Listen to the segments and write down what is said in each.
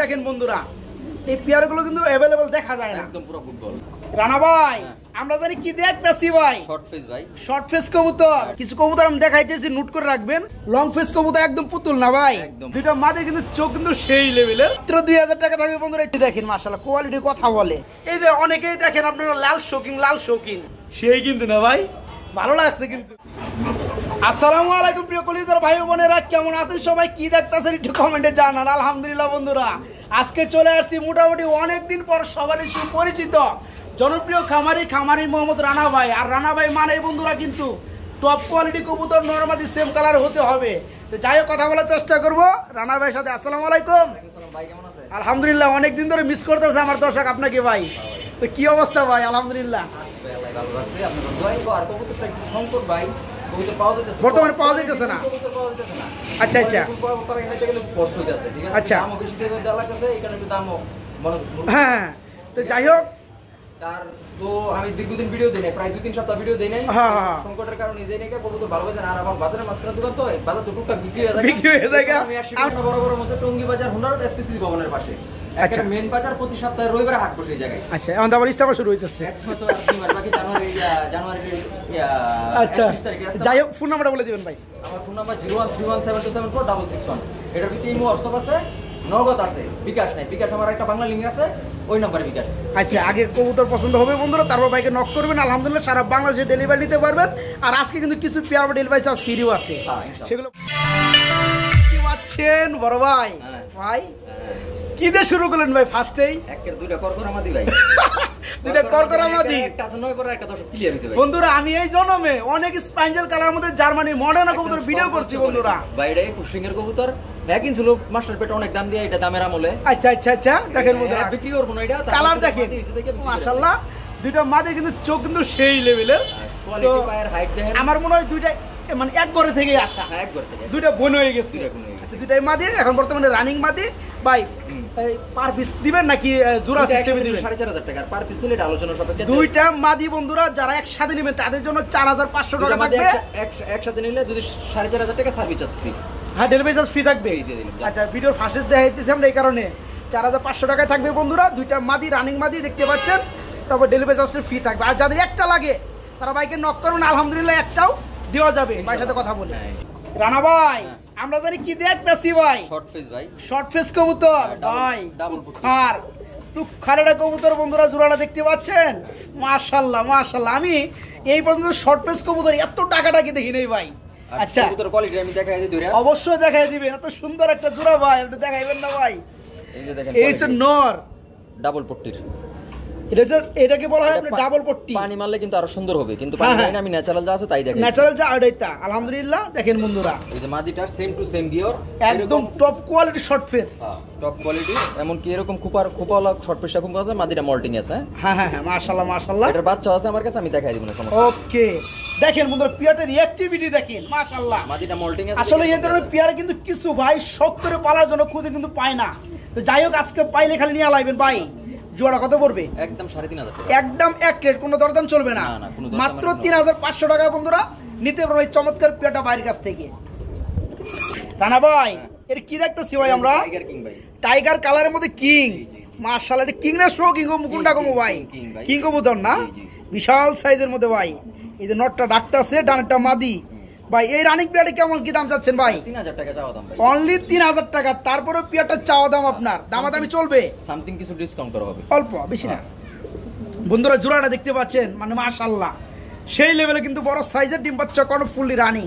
দেখেন বন্ধুরা, এই পেয়ারগুলো কিন্তু अवेलेबल দেখা যায় না, একদম পুরো ফুটবল। রানা ভাই আমরা জানি কি দেখতেছি ভাই, শর্ট ফেস ভাই, শর্ট ফেস কবুতর। কিছু কবুতর আমি দেখাইতেছি, নোট করে রাখবেন। লং ফেস কবুতর একদম পুতুল না ভাই, দুইটা মাদের কিন্তু চোখ কিন্তু সেই লেভেলের। মাত্র 2000 টাকা থাকবে বন্ধুরা। এই দেখেন মাশাআল্লাহ কোয়ালিটি কথা বলে। এই যে অনেকেই দেখেন আপনারা লাল শৌকিন সেই কিন্তু না ভাই, ভালো লাগছে কিন্তু। আসসালামু আলাইকুম প্রিয় কলিজার ভাই বোনেরা, কেমন আছেন সবাই? কি দেখতেছেন একটু কমেন্টে জানান। আলহামদুলিল্লাহ বন্ধুরা, আজকে চলে আসছি মোটামুটি অনেকদিন পর সবারই সুপরিচিত জনপ্রিয় খামারি মোহাম্মদ রানা ভাই। আর রানা ভাই মানে বন্ধুরা কিন্তু টপ কোয়ালিটি কবুতর নরমাদি সেম কালার হতে হবে। তো যাই হোক কথা বলার চেষ্টা করবো রানা ভাইয়ের সাথে। আসসালামু আলাইকুম। আলহামদুলিল্লাহ, অনেকদিন ধরে মিস করতেছে আমার দর্শক আপনাকে ভাই। তো কি অবস্থা ভাই? আলহামদুলিল্লাহ বর্তমানে পাওয়া যাইতেছে না। আচ্ছা আচ্ছা আচ্ছা হ্যাঁ, তো যাই হোক তার তো আমি দীর্ঘদিন ভিডিও দেই নাই, প্রায় 2-3 সপ্তাহ ভিডিও দেই নাই। সংকটের কারণে দেই নাই, কবুতর ভালো বাজার। আর আমার বাজারের মাঝখানে দোকান, তো বাজার তো টুকটাক বিক্রি হয়ে যায়। আমি আসি বড় বড় মধ্যে টঙ্গী বাজার, হুন্ডারোড এসটিসি ভবনের পাশে। আচ্ছা, মেইন বাজার প্রতি সপ্তাহে রবিবারে হাট বসে এই জায়গায়। আচ্ছা, এখন আবার ইস্তাফা শুরু হইতেছে। বাকি জানুয়ারি আচ্ছা, যাই হোক ফোন নাম্বারটা বলে দিবেন ভাই। আমার ফোন নাম্বার 01317274661। এটার ভিতরে ইমো হোয়াটসঅ্যাপ আছে, নগদ আছে, বিকাশ নাই। বিকাশ আমার একটা বাংলা লিংক আছে, ওই নাম্বারে বিকাশ। আচ্ছা, আগে কবুতর পছন্দ হবে বন্ধুরা, তারপর বাইকে নক করবেন। আলহামদুলিল্লাহ সারা বাংলাদেশে ডেলিভারি নিতে পারবেন। আর আজকে কিন্তু কিছু পেয়ার ডেলিভারি চার্জ ফ্রিও আছে, সেগুলো কি পাচ্ছেন বড় ভাই। ভাই কি দিয়ে শুরু করলেন ভাই? ফার্স্টেই একের দুইটা করকরামাদি ভাই, দুইটা করকরামাদি। একটা আছে 9 করে, একটা 10 ক্লিয়ার হইছে ভাই। বন্ধুরা আমি এই জন্মে অনেক স্পাইঞ্জেল কালার মধ্যে জার্মানি মডার্ন কবুতর ভিডিও করছি বন্ধুরা। ভাই এটা কুশিং এর কবুতর, ভ্যাকিং ছিল মাস্টার পেট, অনেক দাম দিয়ে এটা দামের আমলে। আচ্ছা আচ্ছা আচ্ছা, দেখেন বন্ধুরা বিক্রি করব না, এটা কালার দেখেন মাশাআল্লাহ, দুইটা মাদের কিন্তু চোখ কিন্তু সেই লেভেলের। কোয়ালিটি পায়ের হাইট দেখেন, আমার মনে হয় দুইটা মানে এক ঘরে থেকে আসা, এক ঘর থেকে দুইটা বোন হয়ে গেছে। আচ্ছা, দুইটাই মাদি এখন বর্তমানে রানিং মাদি ভাই। পার পিস দিবেন নাকি জোড়া সিস্টেমে দিবেন? 4500 টাকা পার পিস দিলে এটা আলোচনা সাপেক্ষে। দুইটা মাদি বন্ধুরা যারা একসাথে নেবেন তাদের জন্য 4500 টাকা থাকবে। একসাথে নিলে যদি 4500 টাকা সার্ভিস চার্জ ফ্রি। হ্যাঁ, ডেলিভারি চার্জ ফ্রি থাকবে। আচ্ছা, ভিডিওর ফার্স্টে দেখাইতেছি আমরা এই কারণে 4500 টাকায় থাকবে বন্ধুরা। দুইটা মাদি রানিং মাদি দেখতে পাচ্ছেন, তারপর ডেলিভারি চার্জটা ফ্রি থাকবে। আর যাদের একটা লাগে তারা বাইকে নক করুন, আলহামদুলিল্লাহ একটাও দেওয়া যাবে। ভাইয়ের সাথে কথা বলে রানা ভাই আমরা জানি কি দেখতেছি ভাই, শর্ট ফেস ভাই, শর্ট ফেস কবুতর ভাই, তুখারটা কবুতর বন্ধুরা, জোড়াটা দেখতে পাচ্ছেন মাশাআল্লাহ মাশাআল্লাহ। আমি এই পর্যন্ত শর্ট ফেস কবুতর এত টাকাটা কি দেখি নাই ভাই। আচ্ছা, কবুতর কোয়ালিটি আমি দেখাই দিই ধরে, অবশ্যই দেখাই দিবেন। এত সুন্দর একটা জোড়া ভাই, এটা দেখাইবেন না ভাই? এই যে দেখেন, এই হচ্ছে নর ডাবল পট্টির। এটাকে বলা হয় আপনি ডাবল পট্টি। পানি মারলে কিন্তু আরো সুন্দর হবে, কিন্তু পানি মারি না, আমি ন্যাচারাল যা আছে তাই দেখাই। ন্যাচারাল যা আড়াইটা আলহামদুলিল্লাহ। দেখেন বন্ধুরা এই যে মাদিটা সেম টু সেম গিয়র, একদম top quality short face, top quality. এমন কি এরকম খোপাওয়ালা শর্ট ফেসটা খুব আছে, মাদিটা মল্টিং আছে। হ্যাঁ হ্যাঁ হ্যাঁ, মাশাআল্লাহ মাশাআল্লাহ। এটার বাচ্চা আছে আমার কাছে, আমি দেখাই দিব না সমস্যা। ওকে, দেখেন বন্ধুরা পিয়ারটার অ্যাক্টিভিটি দেখেন মাশাআল্লাহ। মাদিটা মল্টিং আছে। আসলে এই ধরনের পিয়ার কিন্তু কিছু ভাই শখ করে পালার জন্য খুঁজে কিন্তু পায় না। তো যাই হোক আজকে পাইলে খালি নিয়ে আলাইবেন ভাই। জোড়া কত পড়বে? একদম 3500 টাকা, একদম এক রেট, কোনো দরদাম চলবে না। মাত্র 3500 টাকা বন্ধুরা নিতে পারবে এই চমৎকার পিয়ারটা বাইরের কাছ থেকে। রানা ভাই এর কি দেখতেছি ভাই আমরা? টাইগার কিং ভাই, টাইগার কালারের মধ্যে কিং মাশাআল্লাহ। এটা কিং না শো কিং কোনটা কম ভাই? কিং কবুতর না, বিশাল সাইজের মধ্যে ভাই। এই যে নটটা ডাকতেছে, ডানেরটা মাদি ভাই। এই রানিং পিয়ারটা কেমন কি দাম চাচ্ছেন ভাই? 3000 টাকা চাওয়া দাম ভাই, অনলি 3000 টাকা। তারপরে পিয়ারটা চাওয়া দাম আপনার দামাদামি চলবে, সামথিং কিছু ডিসকাউন্ট করা হবে, অল্প বেশি না। বন্ধুরা জোড়াটা দেখতে পাচ্ছেন মানে মাশাআল্লাহ সেই লেভেলে কিন্তু বড় সাইজের ডিম বাচ্চা কোন ফুললি রানিং।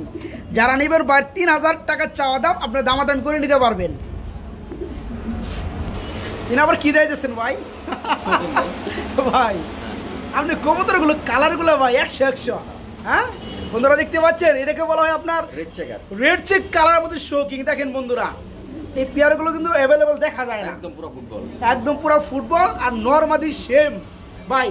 যারা নেবেন ভাই 3000 টাকা চাওয়া দাম, আপনার দামাদামি করে নিতে পারবেন। তিনি আবার কি দিয়েছেন ভাই? ভাই আপনি কবুতরগুলো কালারগুলো ভাই 100 হ্যাঁ বন্ধুরা দেখতে পাচ্ছেন, এটাকে বলা হয় আপনার রেড চেক কালারের মধ্যে শোকিং। দেখেন বন্ধুরা এই পেয়ারগুলো কিন্তু अवेलेबल দেখা যায় না, একদম পুরো ফুটবল, একদম পুরো ফুটবল। আর নর মাদি সেম ভাই।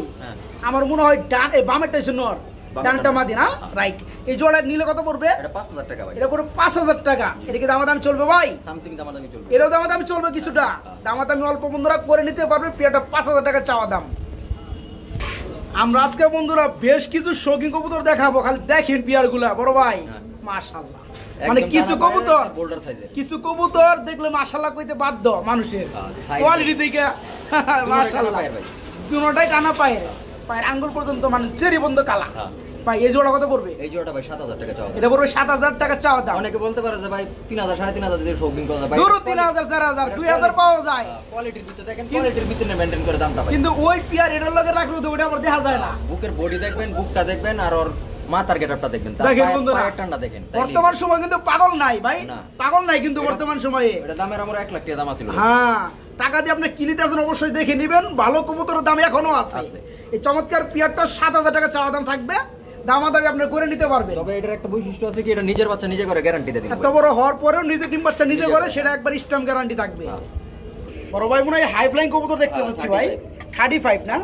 আমার মনে হয় ডান এই বামেরটা হচ্ছে নর, ডানটা মাদি না, রাইট। এই জোড়া নিলে কত পড়বে? এটা 5000 টাকা ভাই, এটা পুরো 5000 টাকা। এটা কি দামাদামি চলবে ভাই? সামথিং দামাদামি চলবে, এটাও দামাদামি চলবে কিছুটা, দামাদামি অল্প বন্ধুরা করে নিতে পারবে। পেয়ারটা 5000 টাকা চাওয়া দাম। আমরা আজকে বন্ধুরা বেশ কিছু শৌখিন কবুতর দেখাবো, খালি দেখেন পেয়ারগুলা বড় ভাই। মাশাআল্লাহ। মানে কিছু কবুতর দেখলে মাশাআল্লাহ কইতে বাধ্য মানুষের কোয়ালিটি দেখে মাশাআল্লাহ। দুটোটাই টানা পায়ের আঙ্গুল পর্যন্ত মানে চেরি বন্ধ কালা। ভাই এই জোড়া কত পড়বে? এই জোড়াটা ভাই 7000 টাকা চাওয়া। এটা পড়বে 7000 টাকা চাওয়া দাম। অনেকে বলতে পারে যে ভাই 3000 3500 দিয়ে শৌখিন করা যায়। দূর 3000 4000 2000 পাওয়া যায়। কোয়ালিটির ভিতরে দেখেন, কোয়ালিটির ভিতরে মেইনটেইন করে দামটা ভাই। কিন্তু ওই পিয়ার এটার লগে রাখলে তো ওটা আবার দেখা যায় না। বুকের বডি দেখবেন, বুকটা দেখবেন আর ওর মাথার গেটআপটা দেখবেন, তার পায়ের টান্ডা দেখেন। বর্তমান সময় কিন্তু পাগল নাই ভাই, পাগল নাই কিন্তু বর্তমান সময়ে। এটা দামের আমরা 1 লাখ টাকা দাম আছে। হ্যাঁ, টাকা দিয়ে আপনি কিনতে আসেন অবশ্যই দেখে নেবেন। ভালো কবুতরের দাম এখনো আছে। এই চমৎকার পিয়ারটা 7000 টাকা চাওয়া দাম থাকবে, দামাদামি আপনি করে নিতে পারবেন। তবে এটার একটা বৈশিষ্ট্য আছে কি, এটা নিজের বাচ্চা নিজে করে গ্যারান্টি দেয়। এত বড় হওয়ার পরেও নিজে ডিম বাচ্চা নিজে করে, সেটা একবার স্ট্যাম্প গ্যারান্টি থাকবে। বড় ভাই মনে হয় হাই ফ্লাইং কবুতর দেখতে পাচ্ছি ভাই, 35 না?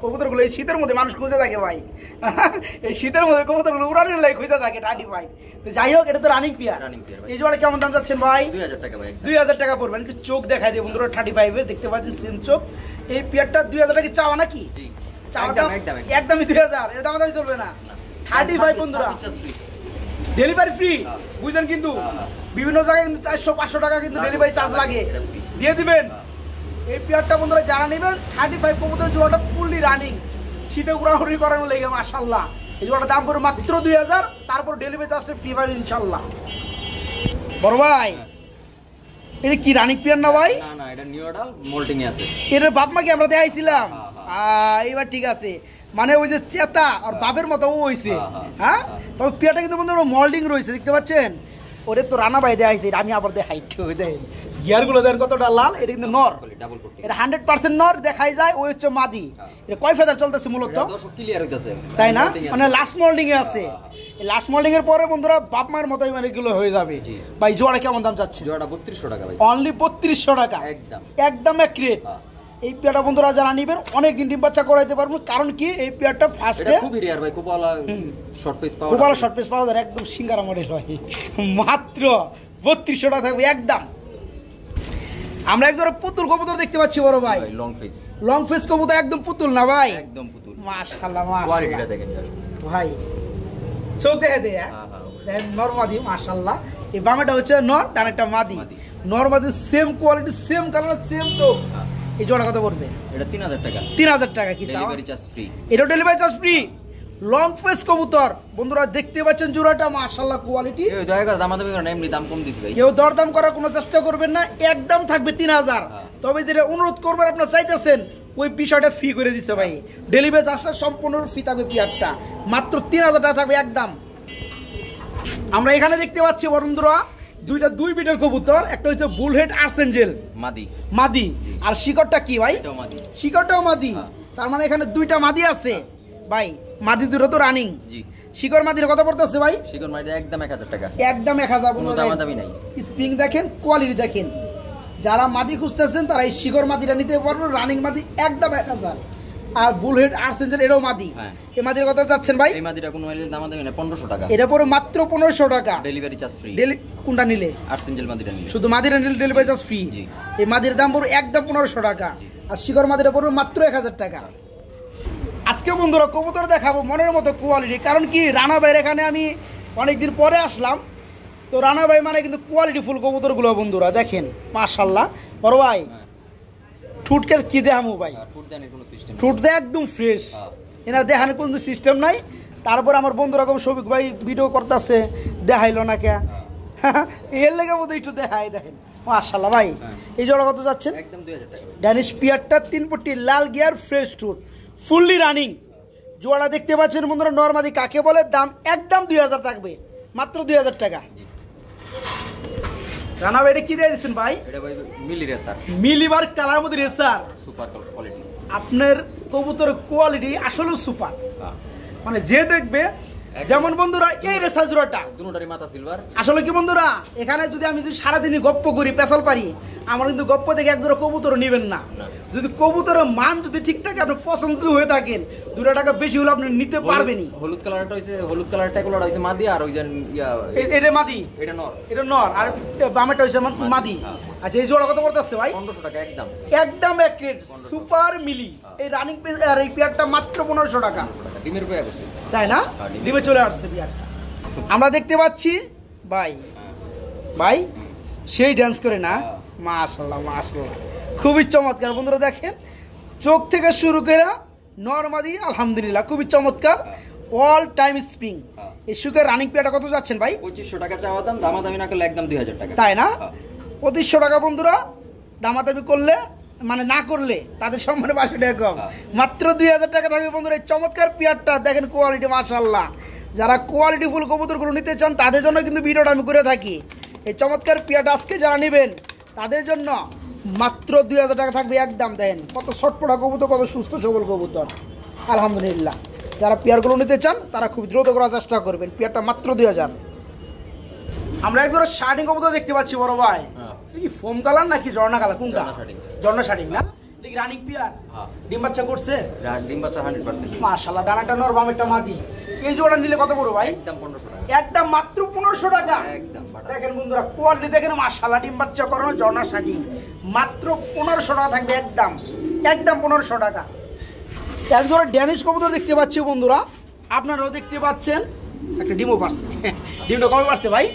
কবুতরগুলো এই শীতের মধ্যে মানুষ খুঁজে থাকে ভাই, এই শীতের মধ্যে কবুতরগুলো উড়ানের লাই খুঁজে থাকে 35। তো যাই হোক, এটা তো রানিং পিয়ার। এই জোড়া কেমন দাম যাচ্ছেন ভাই? 2000 টাকা ভাই। 2000 টাকা পড়বেন। একটু চোখ দেখাই দিই বন্ধুরা, 35 এর দেখতে পাচ্ছেন সেম চোখ। এই পিয়ারটা 2000 টাকা চাওয়া নাকি? চাওয়া দাম একদমই 2000, এর দামাদামি চলবে না। 35 বন্ধুরা, ডেলিভারি ফ্রি, বুঝলেন? কিন্তু বিভিন্ন জায়গায় কিন্তু 400-500 টাকা কিন্তু ডেলিভারি চার্জ লাগে, দিয়ে দিবেন। এই পেয়ারটা বন্ধুরা যারা নেবেন, 35 কবুতর জোড়াটা ফুললি রানিং, শীতে ঘোরাঘুরি করানোর লেগে মাশাআল্লাহ। এই জোড়াটার দাম পড়বে মাত্র 2000, তারপর ডেলিভারি চার্জটা ফ্রি পাবেন ইনশাআল্লাহ। বড় ভাই এটা কি রানিং পেয়ার না ভাই? না না, এটা নিউ অডাল মোল্টিং এ আছে। এর বাপ মাকে আমরা দেখাইছিলাম, এইবার ঠিক আছে। মানে ওই যে চেতা আর বাপের মতো ও হইছে। হ্যাঁ, তবে পেয়ারটা কিন্তু বন্ধুরা মোল্ডিং রয়েছে, দেখতে পাচ্ছেন? ওরে তো রানা ভাই দেখাইছে, আমি আবার দেখাই। দেখেন গিয়ারগুলো দেখেন কতটা লাল। এটা কিন্তু নর, এটা 100% নর দেখাই যায়। ওই হচ্ছে মাদি। এটা কয় ফেদার চলতেছে মূলত, তাই না? মানে লাস্ট মোল্ডিং এ আছে। লাস্ট মোল্ডিং এর পরে বন্ধুরা বাপ মায়ের মতোই মানে এগুলো হয়ে যাবে। ভাই জোড়া কেমন দাম যাচ্ছে? জোড়া 3200 টাকা ভাই, অনলি 3200 টাকা, একদম অ্যাকুরেট। এই পেয়ারটা বন্ধুরা যারা নেবেন অনেক দিন ডিম বাচ্চা করাইতে পারবেন। কারণ কি, এই পেয়ারটা ফার্স্টে খুব রিয়ার ভাই, খুব ভালো শর্ট পিস পাওয়া, খুব ভালো শর্ট পিস পাওয়া যায়, একদম সিঙ্গারা মডেল হয়। মাত্র 3200 টাকা থাকবে একদম। আমরা একজোড়া পুতুল কবুতর দেখতে পাচ্ছি বড় ভাই, লং ফেস কবুতর, একদম পুতুল না ভাই? একদম পুতুল। মাশাআল্লাহ, কোয়ালিটিটা দেখেন ভাই, চোখ দেখে দে। হ্যাঁ, নর মাদি মাশাআল্লাহ। এই বামেটা হচ্ছে নর, ডানেরটা মাদি। নর মাদি same quality, same colour, same চোখ। এই জোড়া কত পড়বে? এটা 3000 টাকা। 3000 টাকা কি চাও? Delivery charge free. এটা delivery charge free. Long face কবুতর বন্ধুরা দেখতে পাচ্ছেন, জোড়াটা মাশাআল্লাহ কোয়ালিটি। এই দয়া করে দামাদামি করে না, এমনি দাম কম দিছি ভাই। কেউ দরদাম করার কোনো চেষ্টা করবেন না, একদম থাকবে 3000। তবে যেটা অনুরোধ করবেন, আপনারা চাইতেছেন ওই বিষয়টা ফ্রি করে দিছে ভাই। ডেলিভারি চার্জটা সম্পূর্ণ ফ্রি থাকবে। পিয়ারটা মাত্র 3000 টাকা থাকবে একদম। আমরা এখানে দেখতে পাচ্ছি বন্ধুরা দুই বিটের কবুতর, একটা হচ্ছে বুলহেড আর্সেঞ্জেল মাদি, আর শিকড়টা কি ভাই? শিকড়টাও মাদি। তার মানে এখানে দুইটা মাদি আছে ভাই। মাদি দুটো তো রানিং। শিকড় মাদির কত পড়তেছে ভাই? শিকড় মাদি একদম 1000 টাকা, একদম 1000। কোনো দামাদামি নাই। স্প্রিং দেখেন, কোয়ালিটি দেখেন। যারা মাদি খুঁজতেছেন তারা এই শিকড় মাদিটা নিতে পারবেন, রানিং মাদি একদম 1000। আর বুলহেড আর্সেঞ্জেল এটাও মাদি। এই মাদির কত চাচ্ছেন ভাই? এই মাদিটা কোনো দামাদামি নাই, 1500 টাকা। এটা পড়ে মাত্র 1500 টাকা, ডেলিভারি চার্জ ফ্রি। কোনটা নিলে? আর্সেঞ্জেল মাদিটা নিলে, শুধু মাদিরা নিলে ডেলিভারি চার্জ ফ্রি। এই মাদির দাম পড়বে একদম 1500 টাকা, আর শিকড় মাদিটা পড়বে মাত্র 1000 টাকা। আজকে বন্ধুরা কবুতর দেখাবো মনের মতো কোয়ালিটি। কারণ কি, রানা ভাইয়ের এখানে আমি অনেকদিন পরে আসলাম, তো রানা ভাই মানে কিন্তু কোয়ালিটি ফুল কবুতরগুলো বন্ধুরা দেখেন মাশাআল্লাহ। বড় ভাই ঠুটকের কি দেখামু ভাই? ঠুট দেয় একদম ফ্রেশ, এনার দেখানোর কোনো সিস্টেম নাই। তারপর আমার বন্ধুরা কম শফিক ভাই ভিডিও করতেছে, দেখাইলো না কে, এর লেগে বোধ একটু দেখাই। দেখেন মাশাআল্লাহ ভাই। এই জোড়া কত যাচ্ছেন? একদম 2000 টাকা। ড্যানিশ পিয়ারটা 3 পট্টি লাল গিয়ার, ফ্রেশ ঠুট, ফুললি রানিং। জোড়া দেখতে পাচ্ছেন বন্ধুরা, নরমাদি কাকে বলে, দাম একদম 2000 থাকবে, মাত্র 2000 টাকা। রানা ভাই এটা কি দিয়ে দিচ্ছেন ভাই? এটা ভাই মিলি রেসার, মিলিবার কালার মধ্যে রেসার, সুপার কোয়ালিটি। আপনার কবুতরের কোয়ালিটি আসলে সুপার। মানে যে দেখবে, যেমন বন্ধুরা এই রেসার জোড়াটা দুটোরই মাথা সিলভার। আসলে কি বন্ধুরা, এখানে যদি আমি যদি সারাদিনই গপ্প করি, পেশাল পারি, আমার কিন্তু গপ্প থেকে এক জোড়া কবুতর নেবেন না। যদি কবুতরের মান যদি ঠিক থাকে, আপনি পছন্দ হয়ে থাকেন, 2 টাকা বেশি হলে আপনি নিতে পারবেনই। হলুদ কালারটা হইছে, হলুদ কালারটা গুলো হইছে মাদি, আর ওই যে এটা মাদি, এটা নর, এটা নর, আর বামেটা হইছে মাদি। আচ্ছা, এই জোড়া কত পড়তেছে ভাই? 1500 টাকা একদম, একদম অ্যাকুরেট সুপার মিলি। এই রানিং আর এই পেয়ারটা মাত্র 1500 টাকা। ডিমের পেয়ার আছে, তাই না? ডিমে চলে আসছে পেয়ারটা। আমরা দেখতে পাচ্ছি ভাই ভাই সেই ডান্স করে না, মাশাআল্লাহ মাশাআল্লাহ, খুবই চমৎকার বন্ধুরা। দেখেন চোখ থেকে শুরু করে নরমালি আলহামদুলিল্লাহ খুবই চমৎকার, অল টাইম স্প্রিং। এই সুখের রানিং পেয়ারটা কত যাচ্ছেন ভাই? 2500 টাকা চাওয়া দাম, দামাদামি না করলে একদম 2000 টাকা। তাই না? 2500 টাকা বন্ধুরা, দামাদামি করলে মানে না করলে তাদের সম্মানে 500 টাকা কম, মাত্র 2000 টাকা থাকবে বন্ধুরা। এই চমৎকার পেয়ারটা দেখেন, কোয়ালিটি মাশাআল্লাহ। যারা কোয়ালিটি ফুল কবুতরগুলো নিতে চান তাদের জন্য কিন্তু ভিডিওটা আমি করে থাকি। এই চমৎকার পেয়ারটা আজকে যারা নেবেন তাদের জন্য মাত্র 2000 টাকা থাকবে একদম। দেন কত ছটপটা কবুতর, কত সুস্থ সবল কবুতর আলহামদুলিল্লাহ। যারা পেয়ারগুলো নিতে চান তারা খুব দ্রুত করার চেষ্টা করবেন। পেয়ারটা মাত্র 2000। আমরা এক ধরনের শার্টিং কবুতর দেখতে পাচ্ছি বড় ভাই, কি ফোম কালার নাকি ঝর্ণা কালার, কোনটা? ঝর্ণা শার্টিং না, ঠিক রানিং পেয়ার। ডিম বাচ্চা করছে? ডিম বাচ্চা 100%। মাশাআল্লাহ, ডানাটা নর বামেরটা মাদি। এই জোড়া নিলে কত পড়বে ভাই? একদম 1500 টাকা। একদম মাত্র 1500 টাকা। একদম দেখেন বন্ধুরা কোয়ালিটি দেখেন মাশাআল্লাহ, ডিম বাচ্চা করানো ঝর্ণা শার্টিং মাত্র 1500 টাকা থাকবে একদম, একদম 1500 টাকা। এক জোড়া ড্যানিশ কবুতর দেখতে পাচ্ছি বন্ধুরা, আপনারাও দেখতে পাচ্ছেন। একটা ডিমও পারছে, ডিমটা কবে পারছে ভাই?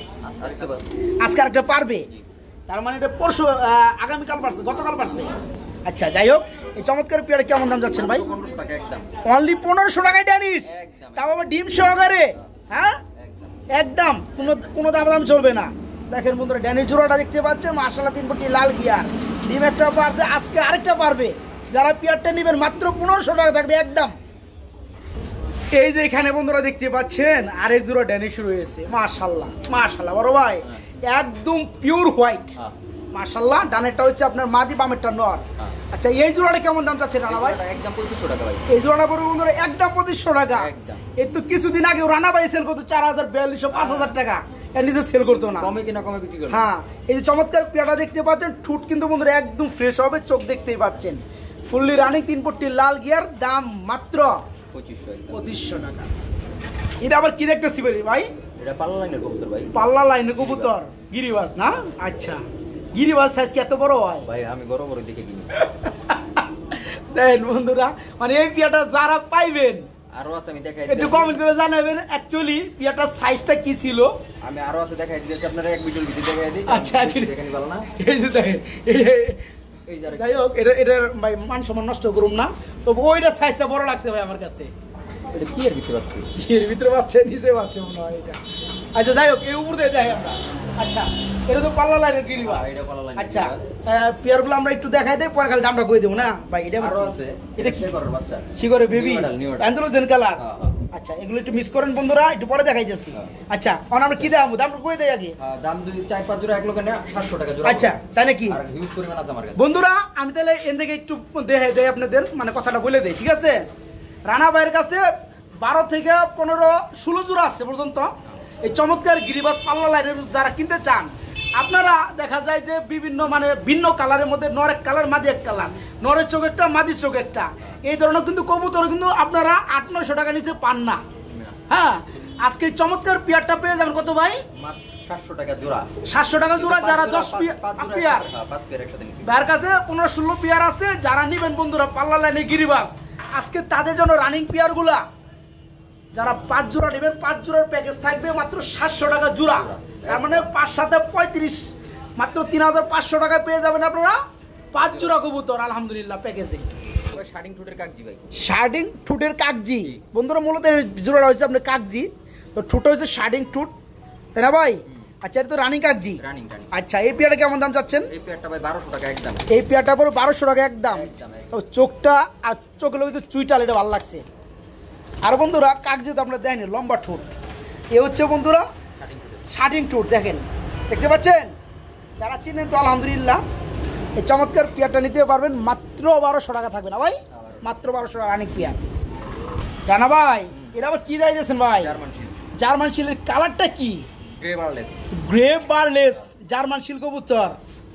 আজকে আরেকটা পারবে, তার মানে এটা পরশু আগামীকাল পারছে, গতকাল পারছে। আচ্ছা যাই হোক, এই চমৎকার পেয়ারে কেমন দাম যাচ্ছেন ভাই? 1500 টাকা একদম, অনলি 1500 টাকায় ড্যানিশ, তাও আবার ডিম সহকারে। হ্যাঁ একদম কোনো দাম চলবে না। দেখেন বন্ধুরা ড্যানিশ জোড়াটা দেখতে পাচ্ছেন মাশাআল্লাহ, 3 কোটি লাল গিয়ার, ডিম একটা পারছে, আজকে আরেকটা পারবে। যারা পেয়ারটা নেবেন মাত্র 1500 টাকা থাকবে একদম। এই যে এখানে বন্ধুরা দেখতে পাচ্ছেন আরেক জোড়া ড্যানিশ রয়েছে, মাশাআল্লাহ মাশাআল্লাহ বড় ভাই, একদম পিওর হোয়াইট মাশাআল্লাহ। ডানেরটা হচ্ছে আপনার মাদি, বামেরটা নর। আচ্ছা এই জোড়াটা কেমন দাম চাচ্ছেন রানা ভাই? একদম 2500 টাকা ভাই। এই জোড়াটা পড়বে বন্ধুরা একদম 2500 টাকা। এই তো কিছুদিন আগে রানা ভাই সেল করতো 4000, 4200, 5000 টাকা, এর নিচে সেল করতো না। কমে কিনা কমে বিক্রি করে। হ্যাঁ এই যে চমৎকার পেয়ারটা দেখতে পাচ্ছেন, ঠুট কিন্তু বন্ধুরা একদম ফ্রেশ হবে, চোখ দেখতেই পাচ্ছেন, ফুললি রানিং, 3 পট্টি লাল গিয়ার, দাম মাত্র 2500 টাকা। এটা আবার কি দেখতেছি ভাই? এটা পাল্লা লাইনের কবুতর ভাই। পাল্লা লাইনের কবুতর, গিরিবাজ না? আচ্ছা গিরিবাজ সাইজ কি এত বড় হয় ভাই? আমি বড় বড় দেখে কিনি। দেখেন বন্ধুরা, মানে এই পিয়াটা যারা পাইবেন আরো আছে, আমি দেখাই একটু কমেন্ট করে জানাবেন অ্যাকচুয়ালি পিয়াটার সাইজটা কি ছিল। আমি আরো আছে দেখাই দিয়েছি আপনারা, এক ভিডিওর ভিতরে দেখাই দিই। আচ্ছা দেখেনি ভালো না? এই যে দেখেন, এই যাই হোক, এটার ভাই মান সম্মান নষ্ট করুন না, তো ওইটার সাইজটা বড় লাগছে ভাই আমার কাছে। এটা কি এর ভিতরে পাচ্ছি? কি এর ভিতরে পাচ্ছে? নিচে পাচ্ছে মনে হয় এটা। আচ্ছা যাই হোক, এই উপর দিয়ে যাই আমরা। আচ্ছা এটা তো পাল্লা লাইনের গিরিবাজ। এটা পাল্লা লাইনের। আচ্ছা পেয়ারগুলো আমরা একটু দেখাই দেই, পরে খালি দামটা কই দেব না ভাই? এটা আরো আছে, এটা কি করে বাচ্চা? কি করে বেবি অ্যান্ড্রোজেন কালার। আচ্ছা এগুলো একটু মিস করেন বন্ধুরা, একটু পরে দেখাইতেছি। আচ্ছা এখন আমরা কি দাম কই দেই আগে? দাম 2-4-5 জোড়া এক লোকে নেয় 700 টাকা জোড়া। আচ্ছা তাই নাকি? আর হিউজ পরিমাণ আছে আমার কাছে বন্ধুরা। আমি তাহলে এন থেকে একটু দেখাই দেই আপনাদের, মানে কথাটা বলে দেই, ঠিক আছে? রানা ভাইয়ের কাছে 12 থেকে 15-16 জোড়া আছে পর্যন্ত এই চমৎকার গিরিবাজ পাল্লা লাইনের। যারা কিনতে চান আপনারা, দেখা যায় যে বিভিন্ন মানে ভিন্ন কালারের মধ্যে, নর এক কালার, মাদি এক কালার, নরের চোখ একটা, মাদির চোখ একটা, এই ধরনের কিন্তু কবুতর কিন্তু আপনারা 800-900 টাকা নিচে পান না। হ্যাঁ আজকে চমৎকার পেয়ারটা পেয়ে যাবেন কত ভাই? 700 টাকা জোড়া। 700 টাকা জোড়া। যারা 5 পেয়ার, ভাইয়ের কাছে 15-16 পেয়ার আছে, যারা নিবেন বন্ধুরা পাল্লা লাইনের গিরিবাজ, আজকে তাদের জন্য রানিং পেয়ার গুলা যারা 5 জোড়া নেবেন, 5 জোড়ার প্যাকেজ থাকবে মাত্র 700 টাকা জোড়া। তার মানে 5-7-35, মাত্র 3500 টাকায় পেয়ে যাবেন আপনারা 5 জোড়া কবুতর আলহামদুলিল্লাহ প্যাকেজে। শার্টিং ঠুটের কাগজি ভাই, শার্টিং ঠুটের কাগজি বন্ধুরা, মূলত জোড়াটা হচ্ছে আপনার কাগজি, তো ঠুট হচ্ছে শার্টিং ঠুট, তাই না ভাই? আচ্ছা এটা তো রানিং কাগজি। আচ্ছা এই পেয়ারটা কেমন দাম চাচ্ছেন? এই পেয়ারটা ভাই 1200 টাকা একদম। এই পেয়ারটা পড়ে 1200 টাকা একদম। তো চোখটা আর চোখের কিন্তু চুইটাল, এটা ভালো লাগছে। আর বন্ধুরা কাগজি তো আপনারা দেখেন লম্বা ঠোঁট, এ হচ্ছে বন্ধুরা শার্টিং ঠোঁট, দেখেন দেখতে পাচ্ছেন? যারা চিনেন তো আলহামদুলিল্লাহ। এই চমৎকার পেয়ারটা নিতে পারবেন মাত্র 1200 টাকা থাকবে না ভাই? মাত্র 1200 টাকা রানিং পেয়ার। রানা ভাই এরা আবার কি দেয় দিয়েছেন ভাই? জার্মান শিলের কালারটা কি? গ্রে বারলেস জার্মান শিল কবুতর,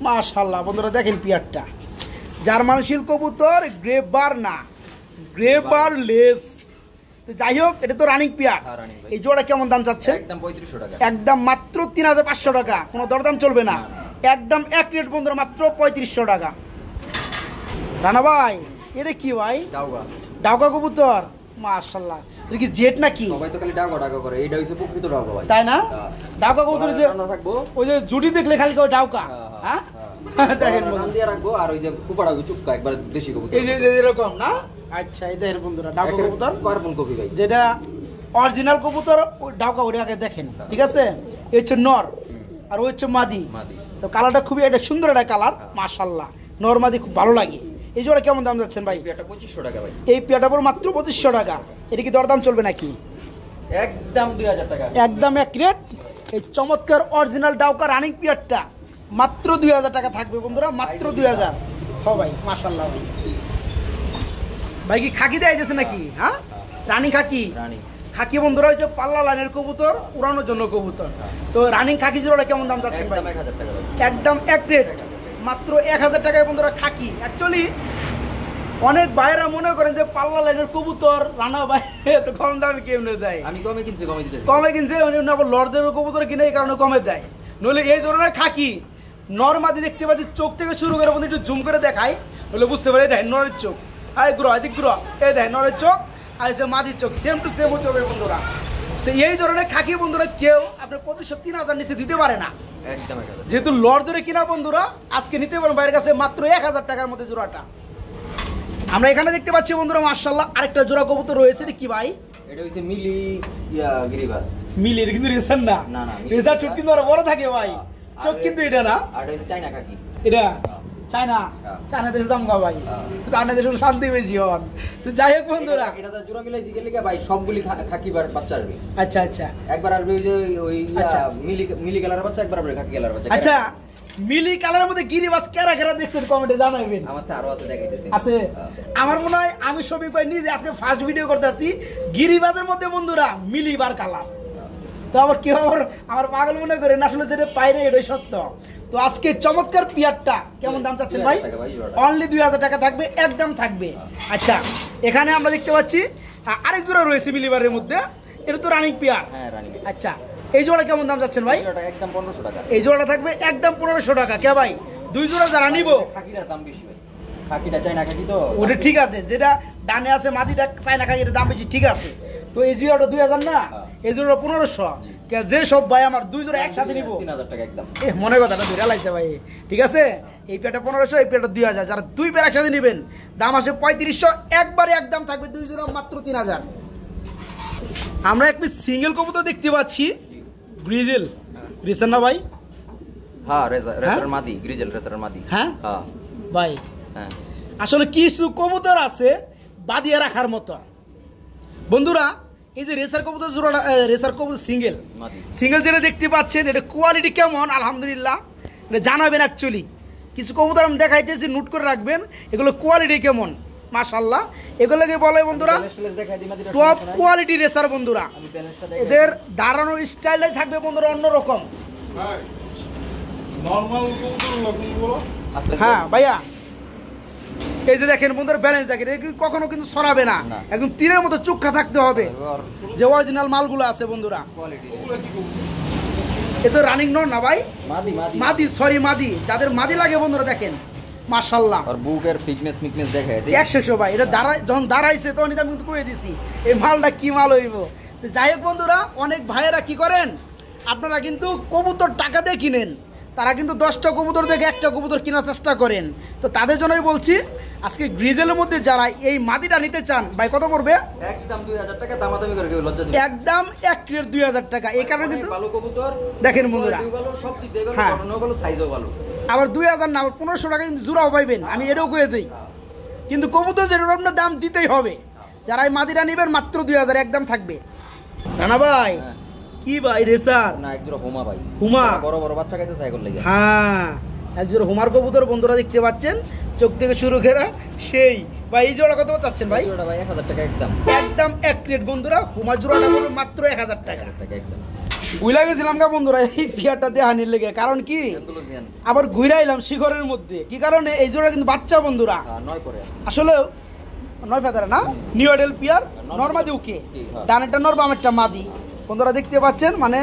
মাশাআল্লাহ বন্ধুরা দেখেন পেয়ারটা, জার্মান শিল কবুতর, গ্রে বার না, গ্রে বারলেস। তো যাই হোক এটা তো রানিং পেয়ার। এই জোড়া কেমন দাম চাচ্ছে? একদম 3500 টাকা। একদম মাত্র 3500 টাকা, কোনো দরদাম চলবে না, একদম এক রেট বন্ধুরা, মাত্র 3500 টাকা। রানা ভাই এটা কি ভাই? ডাউগা। ডাউগা কবুতর, মাশাআল্লাহ এটা কি জেট নাকি সবাই তো খালি ডাগা ডাগা করে এইটা হইছে প্রকৃত ডাগা ভাই তাই না ডাউকা কবুতর যে না থাকবো ওই যে জুটি দেখলে খালি কই ডাউকা হ্যাঁ দেখেন নাম দিয়ে রাখবো আর ওই যে কুপাড়া চুপকা একবার দেশি কবুতর এই যে এরকম না আচ্ছা এই দেখেন বন্ধুরা ডাউকা কবুতর কার্বন কপি ভাই যেটা অরিজিনাল কবুতর ওই ডাউকা ওটা আগে দেখেন ঠিক আছে এই হচ্ছে নর আর ওই হচ্ছে মাদি তো কালারটা খুবই একটা সুন্দর একটা কালার মাশাআল্লাহ নর মাদি খুব ভালো লাগে এই জোড়া কেমন দাম যাচ্ছেন ভাই এটা 2500 টাকা ভাই এই পেয়ারটা পড়ো মাত্র 2500 টাকা এটা কি দরদাম চলবে নাকি একদম 2000 টাকা একদম এক রেট এই চমৎকার অরিজিনাল ডাউকা রানিং পেয়ারটা মাত্র 2000 টাকা থাকবে বন্ধুরা মাত্র 2000 হ্যাঁ ভাই মাশাআল্লাহ ভাই ভাই কি খাকি দেয় যাচ্ছে নাকি হ্যাঁ রানিং খাকি খাকি বন্ধুরা হচ্ছে পাল্লা লাইনের কবুতর উড়ানোর জন্য কবুতর তো রানিং খাকি জোড়াটা কেমন দাম যাচ্ছে ভাই একদম এক রেট মাত্র 1000 টাকায় বন্ধুরা খাকি অ্যাকচুয়ালি অনেক ভাইরা মনে করেন যে পাল্লা লাইনের কবুতর রানা ভাই তো কম দামে কেমনে দেয় আমি কমে কিনছি কমে দিতেছি কমে কিনছে আবার লর্ডদের কবুতর কিনে এই কারণে কমে দেয় নইলে এই ধরনের খাকি নরমাদি দেখতে পাচ্ছি চোখ থেকে শুরু করে বন্ধু একটু জুম করে দেখাই নইলে বুঝতে পারে দেয় নরের চোখ আরে গ্রহ এদিক গ্রহ এই দেয় নরের চোখ আর হচ্ছে মাদির চোখ সেম টু সেম হতে হবে বন্ধুরা তো এই ধরনের খাকি বন্ধুরা কেউ আপনার 3000 নিচে দিতে পারে না যেহেতু লড় ধরে কিনা বন্ধুরা আজকে নিতে পারেন বাইরের কাছে মাত্র 1000 টাকার মধ্যে জোড়াটা আমরা এখানে দেখতে পাচ্ছি বন্ধুরা মাশাআল্লাহ আরেকটা জোড়া কবুতর রয়েছে কি ভাই এটা হইছে মিলি গিরিবাস মিলি এটা কিন্তু রেসার না রেসার চোখ কিন্তু আরো বড় থাকে ভাই চোখ কিন্তু এটা না আর এটা চায়না খাকি এটা চায়না দেশে জামগা ভাই চায়না দেশে শান্তি বেশি হন তো যাই হোক বন্ধুরা এটা তো জোড়া মিলাইছি গেলে ভাই সবগুলি খাকি বাচ্চা আসবে আচ্ছা আচ্ছা একবার আসবে ওই যে ওই মিলি কালারের বাচ্চা একবার আসবে খাকি কালারের বাচ্চা আচ্ছা মিলি কালারের মধ্যে গিরিবাস কেরা কেরা দেখছেন কমেন্টে জানাবেন আমার তো আরো আছে দেখাইতেছি আছে আমার মনে হয় আমি শফিক ভাই নিজে আজকে ফার্স্ট ভিডিও করতেছি গিরিবাসের মধ্যে বন্ধুরা মিলিবার কালার তো আবার কি আমার পাগল মনে করেন আসলে যেটা পাই না এটাই সত্য তো আজকে চমৎকার পিয়ারটা কেমন দাম চাচ্ছেন ভাই অনলি 2000 টাকা থাকবে একদম থাকবে আচ্ছা এখানে আমরা দেখতে পাচ্ছি আরেক জোড়া রয়েছে মিলিবারের মধ্যে এটা তো রানিং পিয়ার হ্যাঁ রানিং আচ্ছা এই জোড়া কেমন দাম যাচ্ছেন ভাই একদম 1500 টাকা এই জোড়াটা থাকবে একদম 1500 টাকা কে ভাই দুই জোড়া যারা নিব খাকিটার দাম বেশি ভাই খাকিটা চায়না খাকি তো ওটা ঠিক আছে যেটা ডানে আছে মাদিটা চায়না খাকি এর দাম বেশি ঠিক আছে তো এই জোড়াটা 2000 না এই জোড়া 1500 যে সব ভাই আমার দুই জোড়া একসাথে নিব 3000 টাকা একদম মনে কথাটা ধরে লাইছে ভাই ঠিক আছে এই পেটা 1500 এই পেটা 2000 যারা দুই পেয়ার একসাথে নেবেন দাম আসে 3500 একবারে একদম থাকবে দুই জোড়া মাত্র 3000 আমরা এক পিস সিঙ্গেল কবুতর দেখতে পাচ্ছি গ্রিজেল রেসার না ভাই হ্যাঁ রেসার মাদি গ্রিজেল রেসার মাদি হ্যাঁ হ্যাঁ ভাই হ্যাঁ আসলে কিছু কবুতর আছে বাদিয়ে রাখার মতো বন্ধুরা এই যে রেসার কবুতর জোড়াটা রেসার কবুতর সিঙ্গেল যেটা দেখতে পাচ্ছেন এটা কোয়ালিটি কেমন আলহামদুলিল্লাহ এটা জানাবেন অ্যাকচুয়ালি কিছু কবুতর আমি দেখাইতেছি নোট করে রাখবেন এগুলো কোয়ালিটি কেমন মাশাআল্লাহ এগুলোকে বলে বন্ধুরা টপ কোয়ালিটি রেসার বন্ধুরা এদের দাঁড়ানোর স্টাইলটাই থাকবে বন্ধুরা অন্যরকম হ্যাঁ ভাইয়া এই যে দেখেন বন্ধুরা ব্যালেন্স দেখেন কখনো কিন্তু সরাবে না একদম তীরের মতো চুক্কা থাকতে হবে যে অরিজিনাল মালগুলো আছে বন্ধুরা এ তো রানিং নন না ভাই মাদি সরি মাদি যাদের মাদি লাগে বন্ধুরা দেখেন মাশাআল্লাহ আর বুকের ফিটনেস দেখায় 100 ভাই এটা যখন দাঁড়াইছে তখন আমি কিন্তু কয়ে দিছি এই মালটা কি মাল হইব যাই হোক বন্ধুরা অনেক ভাইয়েরা কি করেন আপনারা কিন্তু কবুতর টাকা দিয়ে কিনেন তারা কিন্তু 10টা কবুতর দেখে একটা কবুতর কেনার চেষ্টা করেন তো তাদের জন্যই বলছি আজকে গ্রিজেলের মধ্যে যারা এই মাদিটা নিতে চান ভাই কত পড়বে একদম 2000 টাকা দামাদামি করে কেউ লজ্জা একদম এক ক্রেট 2000 টাকা এই কারণে কিন্তু ভালো কবুতর দেখেন বন্ধুরা ভালো সব দিক দেবে ভালো ভালো সাইজও ভালো আবার 2000 না আবার 1500 টাকা কিন্তু জোড়াও পাইবেন আমি এটাও কয়ে দেই কিন্তু কবুতর যেটার আপনার দাম দিতেই হবে যারা এই মাদিটা নেবেন মাত্র 2000 একদম থাকবে রানা ভাই কি ভাই রেসার না একজোড়া হুমা ভাই হুমা বড় বড় বাচ্চা খাইতে সাইকেল লাগে হ্যাঁ একজোড়া হুমার কবুতর বন্ধুরা দেখতে পাচ্ছেন চোখ থেকে শুরু করে সেই ভাই এই জোড়া কত চাচ্ছেন ভাই জোড়া ভাই 1000 টাকা একদম এক প্লেট বন্ধুরা হুমার জোড়াটা পড়বে মাত্র 1000 টাকা একদম বুইলা গেছিলাম গা বন্ধুরা এই পিয়ারটা দেখানির লেগে কারণ কি আবার ঘুরাইলাম শিখরের মধ্যে কি কারণে এই জোড়া কিন্তু বাচ্চা বন্ধুরা 9 পরে আসলে 9 ফেদারে না নিউ এডেল পিয়ার নরমাদি ওকে ডানেরটা নর বামেরটা মাদি বন্ধুরা দেখতে পাচ্ছেন মানে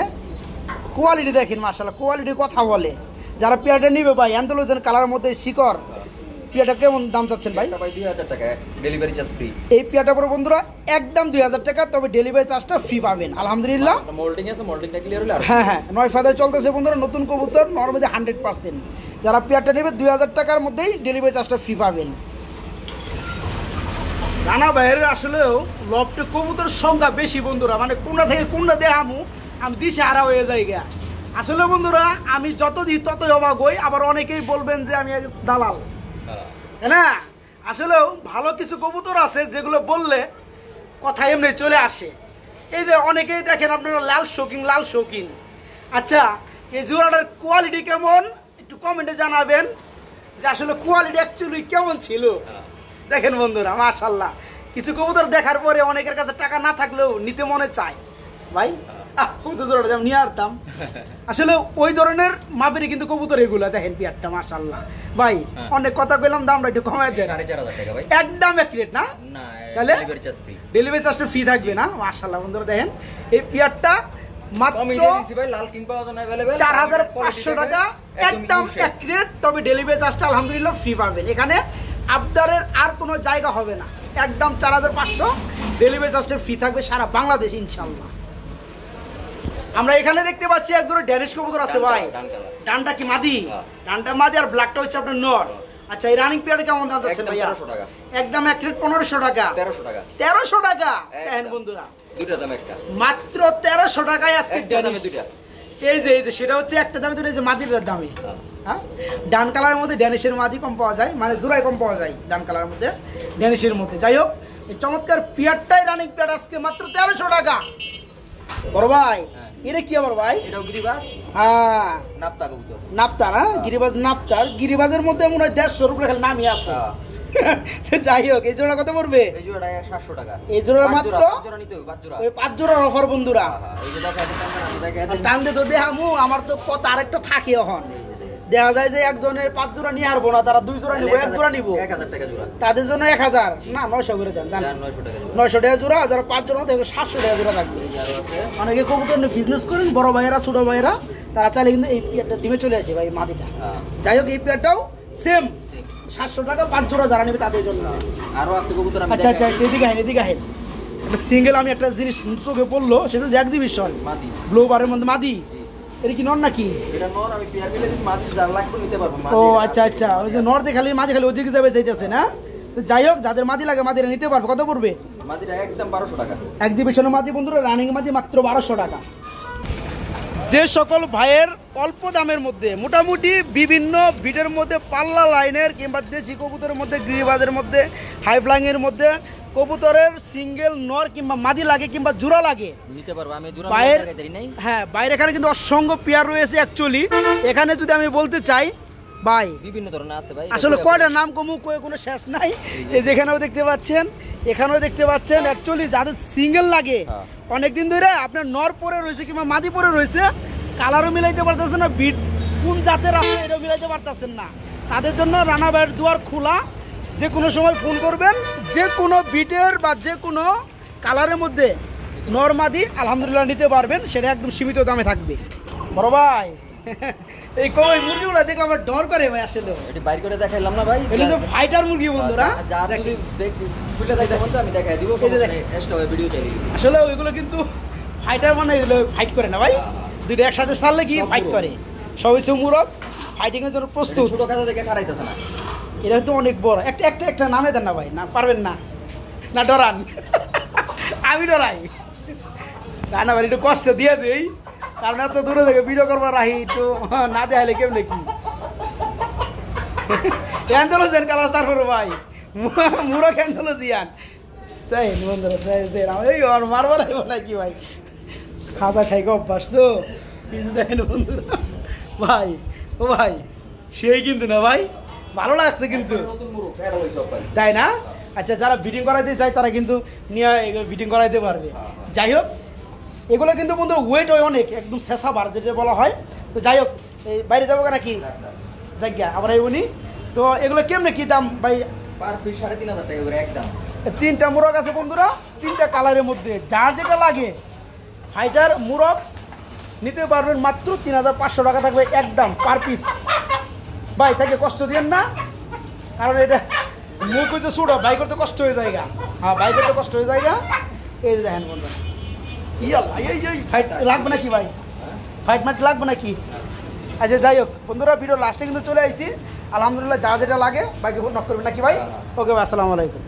কোয়ালিটি দেখেন মাশাআল্লাহ কোয়ালিটির কথা বলে যারা পেয়ারটা নিবে ভাই অ্যান্থোলোজেন কালারের মধ্যে শিকর পিয়াটা কেমন দাম চাচ্ছেন ভাই? ভাই 2000 টাকা, ডেলিভারি চার্জ ফ্রি। এই পিয়াটা পরে বন্ধুরা একদম 2000 টাকা, তবে ডেলিভারি চার্জটা ফ্রি পাবেন আলহামদুলিল্লাহ। মোল্ডিং আছে, মোল্ডিংটা ক্লিয়ার হলে হ্যাঁ 9 ফাদায় চলতেছে বন্ধুরা, নতুন কবুতর নরমালি 100%। যারা পিয়ারটা নেবে 2000 টাকার মধ্যেই ডেলিভারি চার্জটা ফ্রি পাবেন। রানা ভাইয়ের আসলেও লফটে কবুতর সংখ্যা বেশি বন্ধুরা, মানে কোনটা থেকে কোনটা দেখামু আমি দিশে হারা হয়ে যাই গা। আসলে বন্ধুরা আমি যত দিই ততই অবাক হই, আবার অনেকেই বলবেন যে আমি দালাল, তাই না? আসলেও ভালো কিছু কবুতর আছে যেগুলো বললে কথা এমনি চলে আসে। এই যে অনেকেই দেখেন আপনারা লাল শৌকিন, আচ্ছা এই জোড়াটার কোয়ালিটি কেমন একটু কমেন্টে জানাবেন, যে আসলে কোয়ালিটি অ্যাকচুয়ালি কেমন ছিল। দেখেন বন্ধুরা মাশাআল্লাহ, কিছু কবুতর দেখার পরে অনেকের কাছে টাকা না থাকলেও নিতে মনে চায়। ভাই কবুতর জোড়াটা যেমন নিয়ে আসতাম, আসলে ওই ধরনের মাপেরই কিন্তু কবুতর এগুলা। দেখেন পিয়ারটা মাশাআল্লাহ ভাই, অনেক কথা কইলাম, দামটা একটু কমায় দেন। 4500 টাকা ভাই, একদম অ্যাকুরেট না? না, তাহলে ডেলিভারি চার্জটা ফ্রি থাকবে না? মাশাআল্লাহ বন্ধুরা দেখেন এই পিয়ারটা মাত্র 4500 টাকা, একদম অ্যাকুরেট, তবে ডেলিভারি চার্জটা আলহামদুলিল্লাহ ফ্রি পাবেন। এখানে আপডারের আর কোনো জায়গা হবে না, একদম 4500 ডেলিভারি চার্জটা ফ্রি থাকবে সারা বাংলাদেশ ইনশাআল্লাহ। আমরা এখানে দেখতে পাচ্ছি একজোড়া ড্যানিশ কবুতর আছে ভাই, ডানটা কি মাদি? ডানটা মাদি আর ব্ল্যাকটা হচ্ছে আপনার নর। আচ্ছা এই রানিং পিয়ারটা কেমন দাম যাচ্ছে ভাইয়া? 1300 টাকা, একদম অ্যাকুরেট 1500 টাকা, 1300 টাকা। দেখেন বন্ধুরা দুইটা দাম একটা, মাত্র 1300 টাকায় আজকে ড্যানিশ দুইটা। এই যে সেটা হচ্ছে একটা দামে, দুটো এই যে মাদির দামে। হ্যাঁ, ডান কালারের মধ্যে ড্যানিশের মাদি কম পাওয়া যায়, মানে জোড়াই কম পাওয়া যায় ডান কালারের মধ্যে ড্যানিশের মধ্যে। যাই হোক এই চমৎকার পিয়ারটাই রানিং পিয়ার আজকে মাত্র 1300 টাকা। বড় ভাই এটা কি আবার ভাই? এটাও গিরিবাজ। হ্যাঁ নাপ্তা কবুতর, নাপ্তা না গিরিবাজ, নাপ্তার গিরিবাজের মধ্যে মনে হয় 150 উপরে খালি নামই আছে। যাই হোক এই জোড়া কত পড়বে? এই জোড়া 700 টাকা, এই জোড়া মাত্র 5 জোড়ার অফার বন্ধুরা। টান দে তো দেখামু, আমার তো কত আরেকটা থাকে এখন। দেখা যায় যে একজনের 5 জোড়া নিয়ে আসবো না, তারা 2 জোড়া নিবো, 1 জোড়া নিবো, 1000 টাকা জোড়া, তাদের জন্য 1000 না 900 করে দেন, 900 টাকা জোড়া। যারা 5 জোড়া দেখো 700 টাকা জোড়া থাকবে। অনেকে কবুতর নিয়ে বিজনেস করেন, বড় ভাইয়েরা ছোট ভাইয়েরা, তারা চাইলে কিন্তু এই পেয়ারটা ডিমে চলে আসে ভাই মাদিটা। যাই হোক এই পেয়ারটাও সেম 700 টাকা 5 জোড়া যারা নেবে তাদের জন্য। আরো আছে কবুতর। আচ্ছা এদিকে আহেন একটা সিঙ্গেল আমি একটা জিনিস চোখে পড়লো, সেটা হচ্ছে এক্সিবিশন মাদি, ব্লু বারের মধ্যে মাদি। এটা কি নর নাকি? এটা নর, আমি পেয়ার মিলে দিছি, মাদি যার লাগবে নিতে পারবো। ও আচ্ছা ওই যে নর দেখালি মাদি খালি ওদিকে যাবে যাইতেছে না? যাই হোক যাদের মাদি লাগে মাদিরা নিতে পারবে। কত পড়বে মাদিরা? একদম 1200 টাকা। এক্সিবিশনের মাদি বন্ধুরা, রানিং মাদি মাত্র 1200 টাকা। যে সকল ভাইয়ের অল্প দামের মধ্যে মোটামুটি বিভিন্ন বিটের মধ্যে, পাল্লা লাইনের কিংবা দেশি কবুতরের মধ্যে, গিরিবাজের মধ্যে, হাই ফ্লাইংয়ের মধ্যে কবুতরের সিঙ্গেল নর কিংবা মাদি লাগে কিংবা জোড়া লাগে নিতে পারবো আমি। হ্যাঁ বাইরে এখানে কিন্তু অসংখ্য পেয়ার রয়েছে অ্যাকচুয়ালি। এখানে যদি আমি বলতে চাই ভাই বিভিন্ন ধরনের আছে ভাই, আসলে কয়টা নাম কমু কয়ে কোনো শেষ নাই। এই যেখানেও দেখতে পাচ্ছেন, এখানেও দেখতে পাচ্ছেন। অ্যাকচুয়ালি যাদের সিঙ্গেল লাগে অনেকদিন ধরে আপনার নর পরে রয়েছে কিংবা মাদি পরে রয়েছে, কালারও মিলাইতে পারতেছেন না, বিট কোন জাতের আছে এটাও মিলাইতে পারতেছেন না, তাদের জন্য রানা ভাইয়ের দুয়ার খোলা। যে কোনো সময় ফোন করবেন, যে কোনো বিটের বা যে কোনো কালারের মধ্যে নর মাদি আলহামদুলিল্লাহ নিতে পারবেন, সেটা একদম সীমিত দামে থাকবে। বড় ভাই এই কই মুরগিগুলো দেখলে আমার ডর করে ভাই, আসলে এটি বাইর করে দেখাইলাম না ভাই, এটা তো ফাইটার মুরগি বন্ধুরা। আমি দেখাই দিব, ভিডিও চাই। আসলে ওইগুলো কিন্তু ফাইটার, মানে এগুলো ফাইট করে না ভাই, দুটো একসাথে ছাড়লে কি ফাইট করে। সব হচ্ছে মুরগ, ফাইটিং এর জন্য প্রস্তুত। ছোট কাজা দেখে খারাইতেছে না, এটা তো অনেক বড়। একটা নামে দেন না ভাই, না পারবেন না, না ডরান, আমি ডরাই না ভাই, একটু কষ্ট দিয়ে দিই, কারণ এত দূরে থেকে ভিডিও করবার রাহি একটু না দেখাইলে কেমন কি ক্যান্ডেলও দেন কালার। তারপরে ভাই মুরো ক্যান্ডেলও দিয়ান, তাই বন্ধুরা এই মারবার আইব নাকি ভাই, খাজা খাইকে অভ্যাস তো কিন্তু দেখেন বন্ধুরা। ভাই ও ভাই সেই কিন্তু না ভাই, ভালো লাগছে কিন্তু, তাই না? আচ্ছা যারা বিডিং করাইতে চায় তারা কিন্তু নিয়ে বিডিং করাইতে পারবে। যাই হোক এগুলো কিন্তু বন্ধুরা ওয়েট হয় অনেক, একদম শেষা বার যেটা বলা হয়। তো যাই হোক এই বাইরে যাবো নাকি জায়গা আবার উনি, তো এগুলো কেমনে কি দাম ভাই? পার পিস 3500 টাকা করে একদম। 3টা মুরগ আছে বন্ধুরা, 3টা কালারের মধ্যে, যার যেটা লাগে ফাইটার মুরগ নিতে পারবেন মাত্র 3500 টাকা থাকবে একদম পার পিস। ভাই তাকে কষ্ট দিয়েন না, কারণ এটা মুখ হচ্ছে ছোট, বাইক করতে কষ্ট হয়ে যায়। হ্যাঁ বাইক করতে কষ্ট হয়ে যায়। এই যে দেখেন বন্ধু, এই ফাইট লাগবে নাকি ভাই? ফাইট মাইট লাগবে নাকি? আচ্ছা যাই হোক বন্ধুরা, ভিডিও লাস্টে কিন্তু চলে আসছি। আলহামদুলিল্লাহ, যা যেটা লাগে বাইকে নক করবেন নাকি ভাই? ওকে ভাই, আসসালামু আলাইকুম।